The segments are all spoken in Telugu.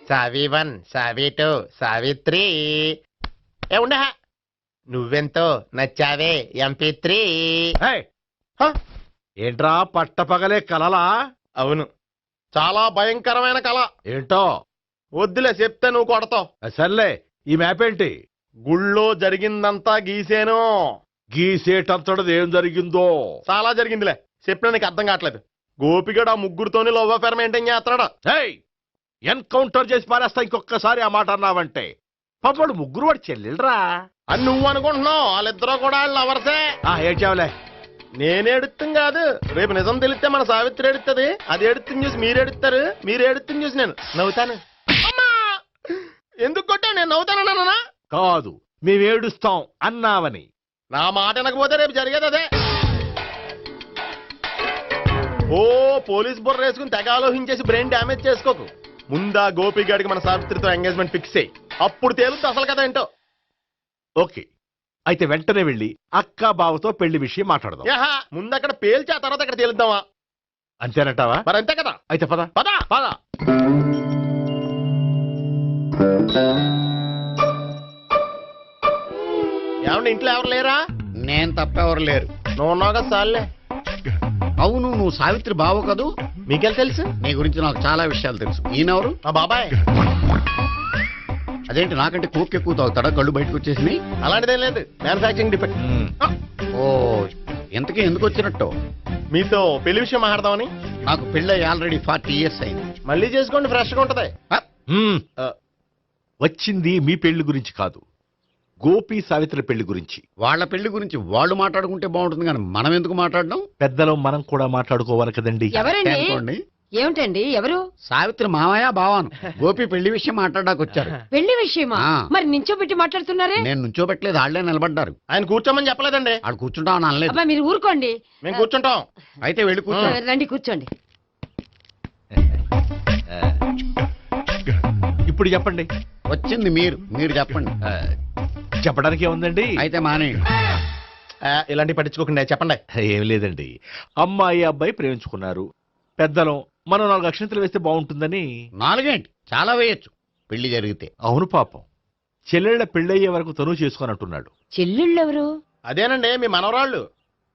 సావి 1 సావి 2 సావిత్రి ఏ ఉండ నువ్వెంతో నచ్చావే MP3. ఏంట్రా పట్టపగలే కలలా? అవును, చాలా భయంకరమైన కళ. ఏంటో వద్దులే చెప్తే నువ్వు కొడతావు. సర్లే, ఈ మ్యాప్ ఏంటి? గుళ్ళో జరిగిందంతా గీసేను. గీసేటంతటది ఏం జరిగిందో? చాలా జరిగిందిలే, చెప్పినా నీకు అర్థం కావట్లేదు. గోపిగడు ఆ ముగ్గురుతోని లవ్ అఫేర్ మెయింటైన్ చేస్తున్నాడు. ఎన్కౌంటర్ చేసి పారేస్తా ఇంకొకసారి ఆ మాట అన్నావంటే. పాపడు ముగ్గురు వాడు చెల్లెలరా అని నువ్వు అనుకుంటున్నావు, వాళ్ళిద్దరూ కూడా లవర్సే. ఏడ్చావులే. నేనేడుతుంది కాదు, రేపు నిజం తెలిస్తే మన సావిత్రి ఎడుతుంది. అది ఎడుతుంది చూసి మీరు ఎడుతారు, మీరు ఎడుతుంది చూసి నేను నవ్వుతాను. ఎందుకు కొట్టావు? నేను నవ్వుతానన్నా కాదు, మేమేడుస్తాం అన్నావని. నా మాట వినకపోతే రేపు జరిగేది అదే. ఓ పోలీస్ బుర్ర వేసుకుని తెగ ఆలోచించేసి బ్రెయిన్ డ్యామేజ్ చేసుకోకు. ముందా గోపిగాడికి మన సావిత్రితో ఎంగేజ్మెంట్ ఫిక్స్ అయ్యి అప్పుడు తేలుతుంది అసలు కదా ఏంటో. ఓకే, అయితే వెంటనే వెళ్ళి అక్క బావతో పెళ్లి విషయం మాట్లాడదాం. ముందు అక్కడ పేల్చి ఆ తర్వాత అక్కడ తేలుద్దామా? అంతేనంటావా? మరి అంతే కదా. అయితే పద పద పద. ఏమండి ఇంట్లో ఎవరు లేరా? నేను తప్పెవరు లేరు. నువ్వు ఉన్నావు కదా సార్లే. అవును, నువ్వు సావిత్రి బావు కదూ? మీకెళ్ళి తెలుసు? నీ గురించి నాకు చాలా విషయాలు తెలుసు. ఈయనెవరు? మా బాబాయ్. అదేంటి నాకంటే కోక్ ఎక్కువ తాగుతాడా? కళ్ళు బయటకు వచ్చేసి? అలాంటిదేం లేదు, మ్యానుఫాక్చరింగ్ డిఫెక్ట్. ఓ, ఇంతకీ ఎందుకు వచ్చినట్టు? మీతో పెళ్లి విషయం మాట్లాడదామని. నాకు పెళ్ళి ఆల్రెడీ 40 years అయింది. మళ్ళీ చేసుకోండి, ఫ్రెష్ గా ఉంటది. వచ్చింది మీ పెళ్లి గురించి కాదు, గోపి సావిత్రి పెళ్లి గురించి. వాళ్ళ పెళ్లి గురించి వాళ్ళు మాట్లాడుకుంటే బాగుంటుంది, కానీ మనం ఎందుకు మాట్లాడడం? పెద్దలో మనం కూడా మాట్లాడుకోవాలి కదండి. అనుకోండి. ఏమిటండి ఎవరు? సావిత్రి మామయ్య బావాను. గోపి పెళ్లి విషయం మాట్లాడడానికి వచ్చారు. పెళ్లి విషయమా? ఆ. మరి నించోబెట్టి మాట్లాడుతున్నారే? నేను నుంచోబెట్టలేదు, వాళ్ళే నిలబడ్డారు. ఆయన కూర్చోమని చెప్పలేదండి. వాళ్ళు కూర్చుంటామని అనలేదు. అబ్బా మీరు ఊరుకోండి. మేము కూర్చుంటాం. అయితే వెళ్ళి కూర్చో. రండి కూర్చోండి. ఇప్పుడు చెప్పండి. వచ్చింది మీరు చెప్పండి. చెప్పడానికి ఏముందండి? అయితే మానేయండి. ఇలాంటి పట్టించుకోకుండా చెప్పండి. ఏం లేదండి, అమ్మాయి అబ్బాయి ప్రేమించుకున్నారు. పెద్దలం మనం 4 అక్షంతలు వేస్తే బాగుంటుందని. 4 ఏంటి, చాలా వేయొచ్చు పెళ్లి జరిగితే. అవును పాపం, చెల్లెళ్ళ పెళ్ళయ్యే వరకు తను చేసుకోనంటున్నాడు. చెల్లెళ్ళెవరు? అదేనండి మీ మనవరాళ్ళు.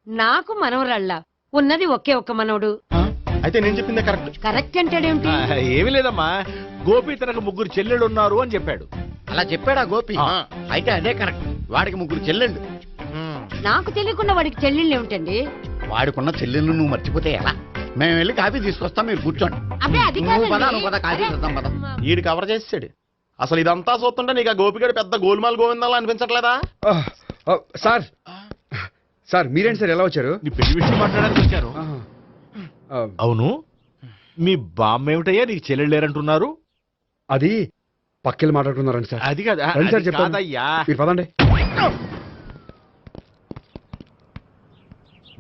నాకు మనవరాళ్ళ ఉన్నది ఒకే ఒక్క మనవడు. అయితే నేను చెప్పిందే కరెక్ట్. కరెక్ట్ అంటాడేమిటి? ఏమి లేదమ్మా, గోపి తనకు 3 చెల్లెళ్ళు ఉన్నారు అని చెప్పాడు. అలా చెప్పాడా గోపి? అయితే అదే కరెక్ట్. వాడికి 3 చెల్లెళ్ళు. నాకు తెలియకుండా వాడికి చెల్లెళ్ళు ఏమిటండి? వాడికున్న చెల్లెళ్ళు నువ్వు మర్చిపోతే ఎలా? మేము వెళ్ళి కాఫీ తీసుకొస్తాం, మీరు కూర్చోండి. అబ్బే అది నువ్వు పద, కాదండి. నువ్వు పద, కాఫీ చేద్దాం పద. ఈడు కవర్ చేసాడు. అసలు ఇదంతా చూస్తుంటే నీకు ఆ గోపిగడు పెద్ద గోల్మాల్ గోవిందాలు అనిపించట్లేదా? సార్ సార్ మీరేంటి సార్ ఎలా వచ్చారు? నీ పెళ్లి విషయం మాట్లాడడానికి వచ్చాను. అవును, మీ బామ్మ ఏమిటయ్యా నీకు చెల్లెళ్ళు లేరంటున్నారు? అది పక్కెళ్ళి మాట్లాడుకున్నారండి సార్. అది కాదు, రండి సార్ అది చెప్తాను. కాదయ్యా. మీరు పదండి.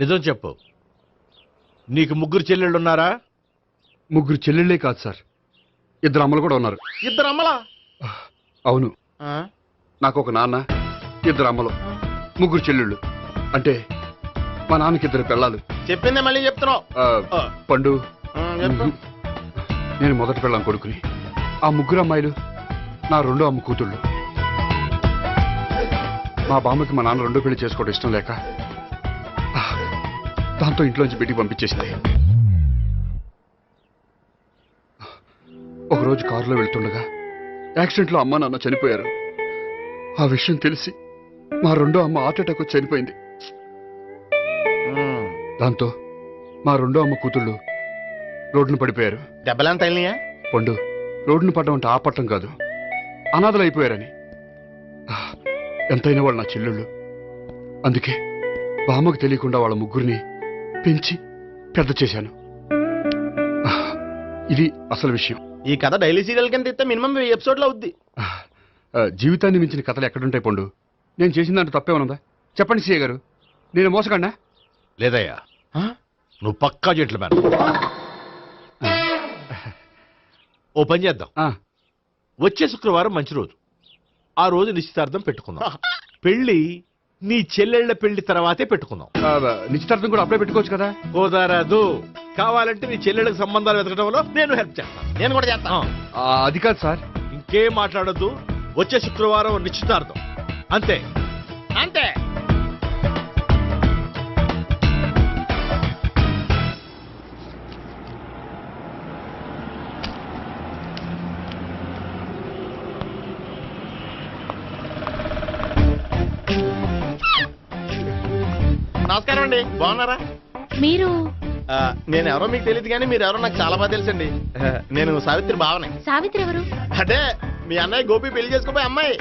నిజం చెప్పు, నీకు 3 చెల్లెళ్ళు ఉన్నారా? 3 చెల్లెళ్ళే కాదు సార్, 2 అమ్మలు కూడా ఉన్నారు. 2 అమ్మలా? అవును, నాకు ఒక నాన్న, 2 అమ్మలు, 3 చెల్లెళ్ళు. అంటే మా నాన్నకి 2 పిల్లలు. చెప్పిందే మళ్ళీ చెప్తున్నావు. పండు, చెప్పు. నేను మొదటి పిల్లం కొడుకుని. ఆ 3 అమ్మాయిలు నా 2వ అమ్మ కూతుళ్ళు. మా బామ్మకి మా నాన్న 2వ పెళ్లి చేసుకోవడం ఇష్టం లేక దాంతో ఇంట్లోంచి బిడ్డికి పంపించేసింది. ఒకరోజు కారులో వెళ్తుండగా యాక్సిడెంట్లో అమ్మ నాన్న చనిపోయారు. ఆ విషయం తెలిసి మా 2వ అమ్మ హార్ట్ అటాక్ వచ్చి చనిపోయింది. దాంతో మా 2వ అమ్మ కూతుళ్ళు రోడ్డును పడిపోయారు. దెబ్బలంత తగిలినాయా? పండు, రోడ్డును పడ్డం అంటే ఆపట్టం కాదు, అనాథలు అయిపోయారని. ఎంతైనా వాళ్ళు నా చెల్లెళ్ళు. అందుకే బామ్మకు తెలియకుండా వాళ్ళ 3 పెంచి పెద్ద చేశాను. ఇది అసలు విషయం. ఈ కథ డైలీ సీరియల్ కింద ఇస్తే మినిమం 1000 ఎపిసోడ్లు అవుద్ది. జీవితాన్ని మించిన కథలు ఎక్కడుంటాయి పండు? నేను చేసిన దాంట్లో తప్పేమనుందా? చెప్పండి సీఏ గారు, నేను మోసగండా? లేదయ్యా, నువ్వు పక్కా జెంట్లమ్యాన్. ఓ పని చేద్దాం, వచ్చే శుక్రవారం మంచి రోజు, ఆ రోజు నిశ్చితార్థం పెట్టుకుందాం. పెళ్లి నీ చెల్లెళ్ళ పెళ్లి తర్వాతే పెట్టుకుందాం. నిశ్చితార్థం కూడా అప్పుడే పెట్టుకోవచ్చు కదా. కుదరదు. కావాలంటే నీ చెల్లెళ్ళకి సంబంధాలు వెతకడంలో నేను హెల్ప్ చేస్తాను. నేను కూడా చేస్తాను. అది కాదు సార్. ఇంకేం మాట్లాడొద్దు. వచ్చే శుక్రవారం నిశ్చితార్థం. అంతే. అంతే. నమస్కారం అండి, బాగున్నారా? మీరు నేను ఎవరో మీకు తెలియదు కానీ మీరు ఎవరో నాకు చాలా బాగా తెలుసండి. నేను సావిత్రి భావనే. సావిత్రి ఎవరు? అంటే మీ అన్నయ్య గోపి పెళ్లి చేసుకోపోయి అమ్మాయి.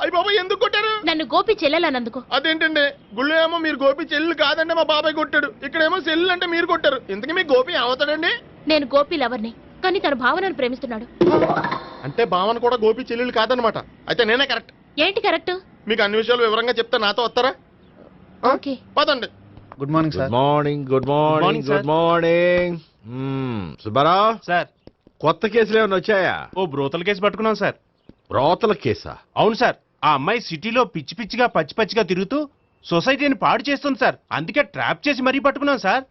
అయ్యి బాబాయ్, ఎందుకు కొట్టారు? నన్ను గోపి చెల్లెలన్నందుకు. అదేంటండి, గుళ్ళు ఏమో మీరు గోపి చెల్లు కాదంటే మా బాబాయ్ కొట్టాడు, ఇక్కడేమో చెల్లు అంటే మీరు కొట్టారు. ఇంతకీ మీ గోపి ఏమవుతాడండి? నేను గోపి లవర్ని, కానీ తన భావనను ప్రేమిస్తున్నాడు. అంటే భావన కూడా గోపి చెల్లెలు కాదనమాట. అయితే నేనే కరెక్ట్. ఏంటి కరెక్ట్? మీకు అన్ని విషయాలు వివరంగా చెప్తే నాతో వస్తారా? ఓకే. పదండి. Good morning good morning. Good morning. Good morning. Subbarao sir, కొత్త కేసులు ఏమైనా వచ్చాయా? ఓ బ్రోతల కేసు పట్టుకున్నాం సార్. రోతల కేసా? అవును సార్, ఆ అమ్మాయి సిటీలో పిచ్చి పిచ్చిగా పచ్చి పచ్చిగా తిరుగుతూ సొసైటీని పాడు చేస్తుంది సార్. అందుకే ట్రాప్ చేసి మరీ పట్టుకున్నాం సార్.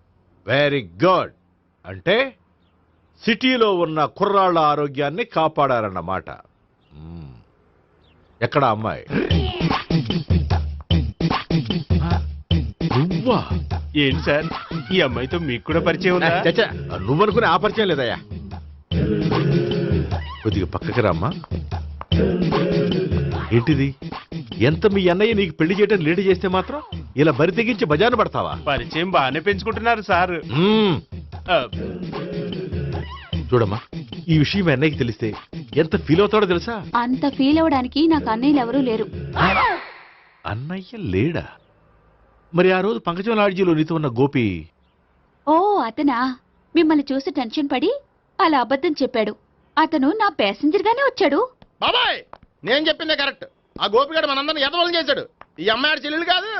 Very good. అంటే సిటీలో ఉన్న కుర్రాళ్ళ ఆరోగ్యాన్ని కాపాడారన్నమాట. ఎక్కడ అమ్మాయి? నువ్వా? ఏంటి సార్, ఈ అమ్మాయితో మీకు కూడా పరిచయం ఉందా? చచ్చా, నువ్వనుకునే ఆ పరిచయం లేదయ్యా. కొద్దిగా పక్కకి రామ్మా. ఏంటిది? ఎంత మీ అన్నయ్య నీకు పెళ్లి చేయడం లేట్ చేస్తే మాత్రం ఇలా బరి తెగించి బజారు పడతావా? పరిచయం బాగానే పెంచుకుంటున్నారు సార్. ఆ, చూడమ్మా, ఈ విషయం మీ అన్నయ్యకి తెలిస్తే ఎంత ఫీల్ అవుతాడో తెలుసా? అంత ఫీల్ అవడానికి నాకు అన్నయ్యలు ఎవరూ లేరు. అన్నయ్య లేడా? మరి ఆ రోజు పంకజం లాడ్జీలో నీతో ఉన్న గోపి? ఓ అతనా? మిమ్మల్ని చూసి టెన్షన్ పడి అలా అబద్ధం చెప్పాడు. అతను నా ప్యాసింజర్ గానే వచ్చాడు. బాబాయ్, నేను చెప్పిందే కరెక్ట్. ఆ గోపిగాడు మనందరిని ఎదవలం చేశాడు. ఈ అమ్మాయి చెల్లెలు కాదు.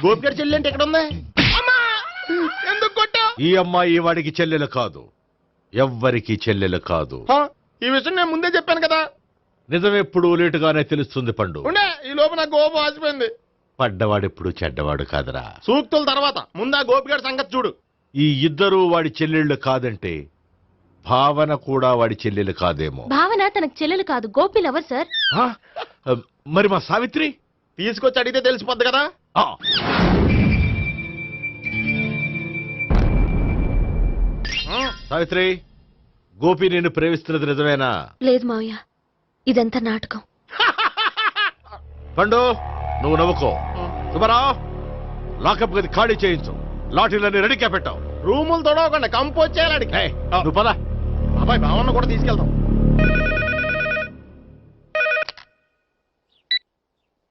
గోపిగాడి చెల్లి అంటే ఎక్కడ ఉంది? అమ్మా! ఎందుకు కొట్టా? ఈ అమ్మాయి వాడికి చెల్లెలు కాదు. ఎవ్వరికి చెల్లెలు కాదు. ఈ విషయం నేను ముందే చెప్పాను కదా. నిజమెప్పుడు లేటుగానే తెలుస్తుంది పండు. ఉండే, ఈ లోపు నాకు గోపు ఆసిపోయింది. పడ్డవాడెప్పుడు చెడ్డవాడు కాదురా. సూక్తుల తర్వాత ముందు ఆ గోపిగాడి సంగతి చూడు. ఈ ఇద్దరూ వాడి చెల్లెళ్ళు కాదంటే భావన కూడా వాడి చెల్లెలు కాదేమో. భావన తనకు చెల్లెలు కాదు, గోపి లవర్ సార్. ఆ? మరి మా సావిత్రి? తీసుకొచ్చి అడిగితే తెలిసిపోద్ది కదా. ఆ. సావిత్రి, గోపి నేను ప్రేమిస్తున్నది నిజమేనా? లేదు మావయ్య, ఇదంతా నాటకం. పండు, నువ్వు నవ్వుకో. సుబ్బారావు, లాకప్ గది ఖాళీ చేయించు. లాఠీలన్నీ రెడీగా పెట్టావు. రూములు తొడవకుండా కంపోజ్ చేయాలి. నువ్వు పద. అబ్బాయి భావన కూడా తీసుకెళ్తాం.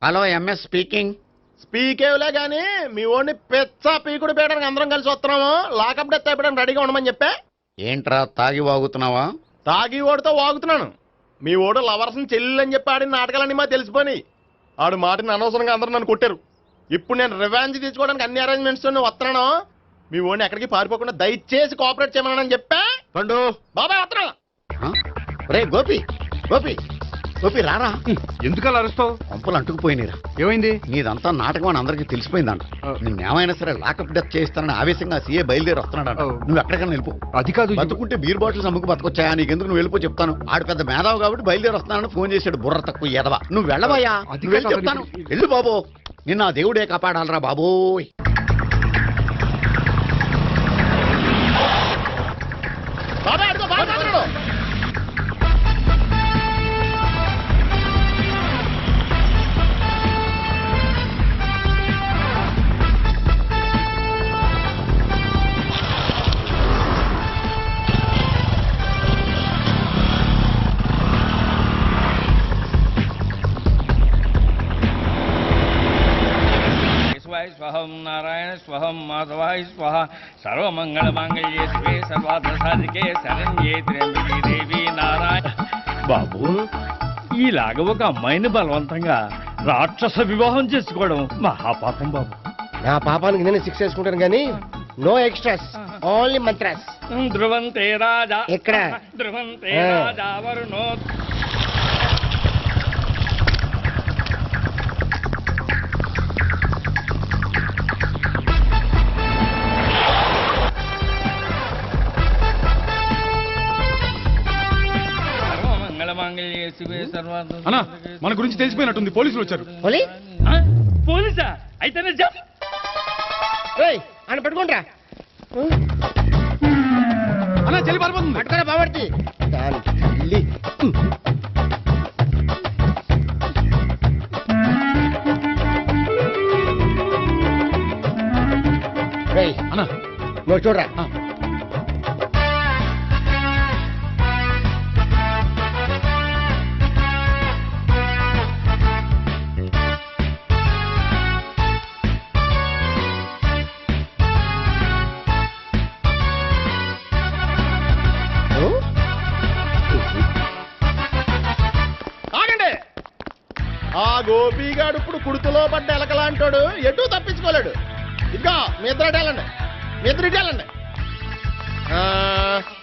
Hello, MS speaking. స్పీకేవ్లే గానీ మీ ఓడిని పెచ్చ పీకుడు పేయడానికి అందరం కలిసి వస్తున్నాము. లాకప్ డెత్ అయిపోయడానికి రెడీగా ఉండమని చెప్పే. ఏంట్రా తాగి వాగుతున్నావా? తాగి ఓడితో వాగుతున్నాను. మీ ఓడు లవర్స్ని చెల్లెలని చెప్పి ఆడిన నాటకాలన్నీ మా తెలిసిపోయి ఆడు మాటని అనవసరంగా అందరూ నన్ను కొట్టారు. ఇప్పుడు నేను రివెంజ్ తీసుకోవడానికి అన్ని అరేంజ్మెంట్స్ వస్తున్నాను. మీ ఓడిని ఎక్కడికి పారిపోకుండా దయచేసి కోఆపరేట్ చేయమని చెప్పా. పండు, బాబాయ్ వస్తున్నాను. రే గోపి, గోపి, గోపి రారా. ఎందుకలా అరుస్తావు? పంపులు అంటుకుపోయినరా. ఏమైంది? నీదంతా నాటకం అని అందరికీ తెలిసిపోయిందంట. నిన్నేమైనా సరే లాకప్ డెత్ చేస్తానని ఆవేశంగా సీఏ బయలుదేరి వస్తున్నాడు. నువ్వు ఎక్కడికైనా వెళ్ళిపో. అది కాదు. బతుకుంటే బీర్ బాటిల్స్ అమ్ముకు బతకొచ్చాయా? నీకెందుకు, నువ్వు వెళ్ళిపో చెప్తాను. ఆడు పెద్ద మేధావు కాబట్టి బయలుదేరి వస్తానని ఫోన్ చేశాడు. బుర్ర తక్కువ ఎదవా. నువ్వు వెళ్ళవయ్యా. అది నువ్వు వెళ్ళి కాదు. చెప్తాను. వెళ్ళు బాబో, నిన్న ఆ దేవుడే కాపాడాలరా బాబోయ్. బాబాయ్ అడుగు, బాబాయ్ అడుగు. స్వహం నారాయణ స్వహం మాధవాయ స్వహ సర్వమంగళ మాంగళ్యే శివే సర్వార్థ సాధికే శరణ్యే త్ర్యంబకే దేవి నారాయణ. బాబు, ఈలాగ ఒక అమ్మాయిని బలవంతంగా రాక్షస వివాహం చేసుకోవడం మహాపాపం బాబు. నా పాపానికి నేను శిక్ష వేసుకుంటాను కానీ నో ఎక్స్ట్రాస్, ఓన్లీ మంత్రాస్. ధ్రువంతే రాజా ఎక్కడ? ధ్రువంతే రాజా వరుణో. శివే సర్వార్థ అన్నా మన గురించి తెలిసిపోయినట్టుంది పోలీసులు వచ్చారు. పోలీసా అయితేనే జప్ అని పెట్టుకుంటా అన్నా చెల్లి పారిపోతుంది. పట్టుకురా బాబర్తి తల్లి అన్నా నువ్వు చూడరా ఆగండి. ఆ గోపిగాడు ఇప్పుడు కుడుతులో పడ్డ ఎలకలాంటాడు ఎటు తప్పించుకోలేడు. ఇంకా మీ ఇద్దరు ఇటు వెళ్ళండి, మీ ఇద్దరు ఇటు వెళ్ళండి.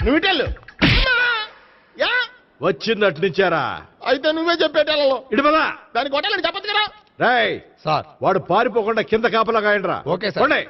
నువ్వు ఇటు వెళ్ళు. యా వచ్చిందటు నుంచారా? అయితే నువ్వే చెప్పేటెళ్ళలో ఇటు పదా. దానికి కొట్టాలని చెప్పచ్చు కదా. రేయ్ సార్ వాడు పారిపోకుండా కింద కాపలా కాయండిరా. Okay sir. పోండి.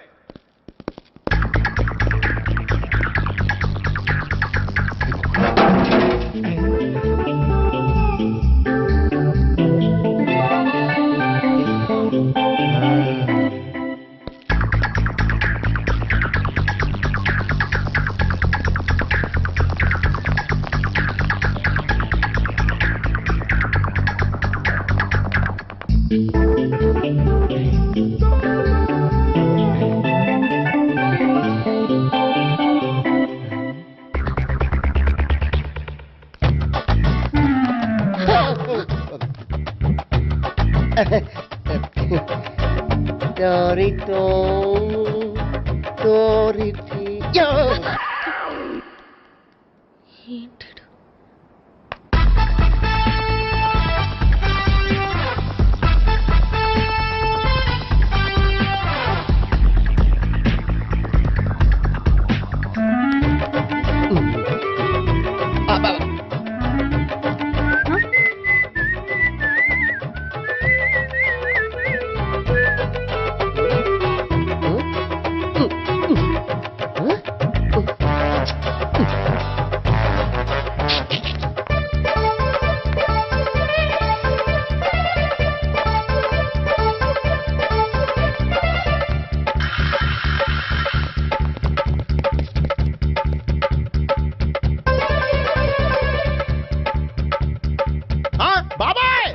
బాబాయ్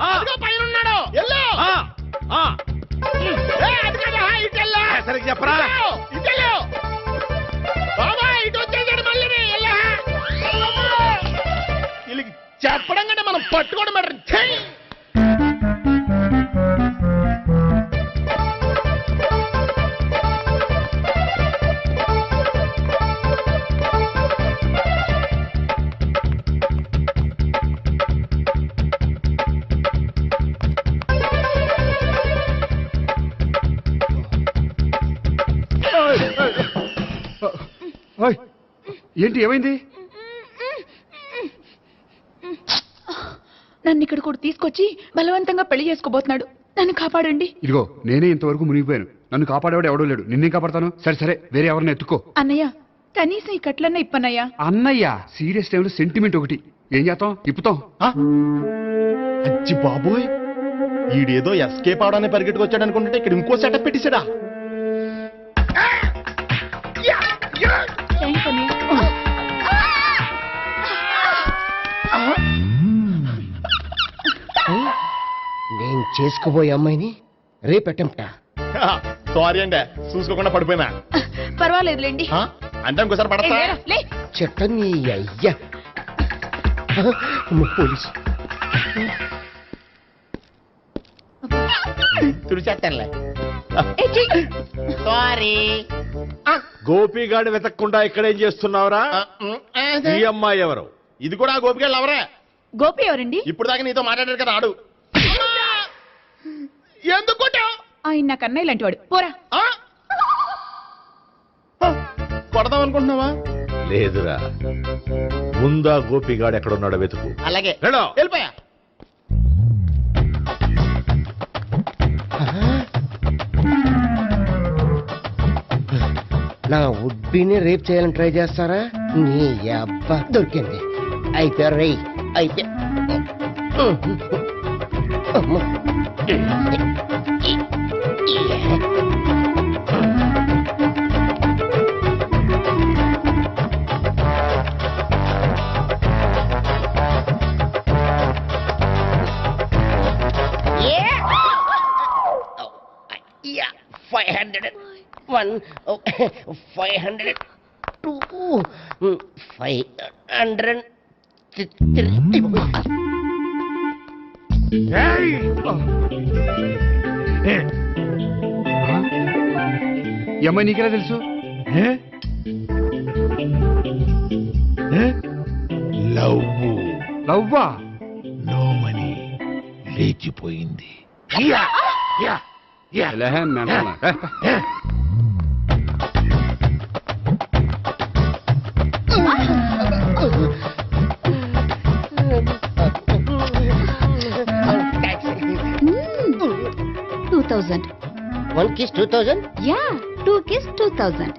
పైన ఉన్నాడు. ఎల్లు. అది కదా ఇటు వెళ్ళు. సరిగ్గా చెప్పరా? ఇటు వెళ్ళు. బాబాయ్ ఇటు వచ్చేసాడు మళ్ళీ. వీళ్ళకి చెప్పడం కంటే మనం పట్టుకోవడం బెటర్. ఓయ్, ఏంటి ఏమైంది? నన్ను ఇక్కడ కూడా తీసుకొచ్చి బలవంతంగా పెళ్లి చేసుకోబోతున్నాడు. నన్ను కాపాడండి. ఇదిగో నేనే ఇంతవరకు మునిగిపోయాను. నన్ను కాపాడేవాడు ఎవడో లేడు. నిన్నే కాపాడతాను. సరే సరే వేరే ఎవరిని ఎత్తుకో. అన్నయ్య కనీసం ఈ కట్లన్న ఇప్పన్నయ్యా. అన్నయ్య సీరియస్ టైంలో సెంటిమెంట్ ఒకటి. ఏం చేస్తాం? ఇప్పుతాం. అచ్చి బాబోయ్, ఈడేదో ఎస్కేప్ అవడానికి పరిగెట్టుకొచ్చాడు అనుకుంటే ఇక్కడ ఇంకో సెటప్ పెట్టేశాడా. థ్యాంక్స్ అన్నయ్య. నేను చేసుకోబోయే అమ్మాయిని రేపెట్టంటా. సారీ అండి, చూసుకోకుండా పడిపోయినా. పర్వాలేదులేండి. అంటే ఇంకోసారి పడతా. లే. చెట్ట నీ అయ్యా పోలీసు తుడిచేస్తానులే. ఏ, చెయ్యి. సారీ. గోపిగాడు వెతకకుండా ఇక్కడేం చేస్తున్నావురా? ఈ అమ్మాయి ఎవరు? ఇది కూడా గోపికెళ్ళి ఎవరే? గోపి ఎవరండి? ఇప్పుడు దాకా నీతో మాట్లాడారు కదా ఆడు. ఎందుకు కొట్టావు? ఆయన నాకు అన్నయ్య లాంటి వాడు. పోరా. కొడదాం అనుకుంటున్నావా? లేదురా, ముందా గోపిగాడు ఎక్కడున్నాడో వెతుకు. అలాగే వెళ్ళు. వెళ్ళిపోయా. నా ఉడ్బీని రేప్ చేయాలని ట్రై చేస్తారా? నీ అబ్బా దొరికింది. అయితే రై అయితే అమ్మ. Yeah, 501, 502, 503. ఈ అమ్మాయి నీకెలా తెలుసు? లవ్వా? లోమని లేచిపోయింది. ఎలాహే మెంటలా? Taxi. 2000. 1 kiss 2000? Yeah, 2 kiss 2000.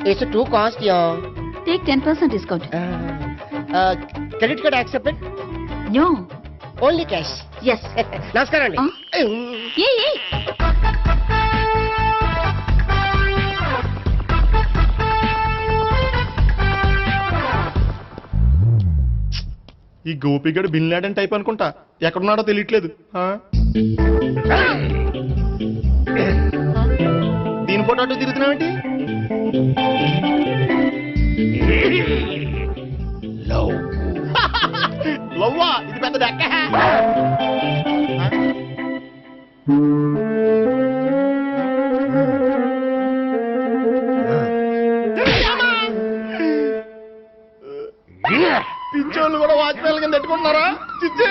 It's too cost, yeah. Take 10% discount. Credit card accepted? No. Only cash. Yes. నమస్కారం అండి. Hey. ఈ గోపిగడు బిన్ లాడెన్ టైప్ అనుకుంటా, ఎక్కడున్నాడో తెలియట్లేదు. ఆ? దీని ఫోటో అటు తిరుగుతున్నావేంటి? లవ్వా? ఇది పెద్ద డెక్క. పింఛోళ్ళు కూడా వాచ్మెన్ కింద పెట్టుకుంటున్నారా? చిచ్చే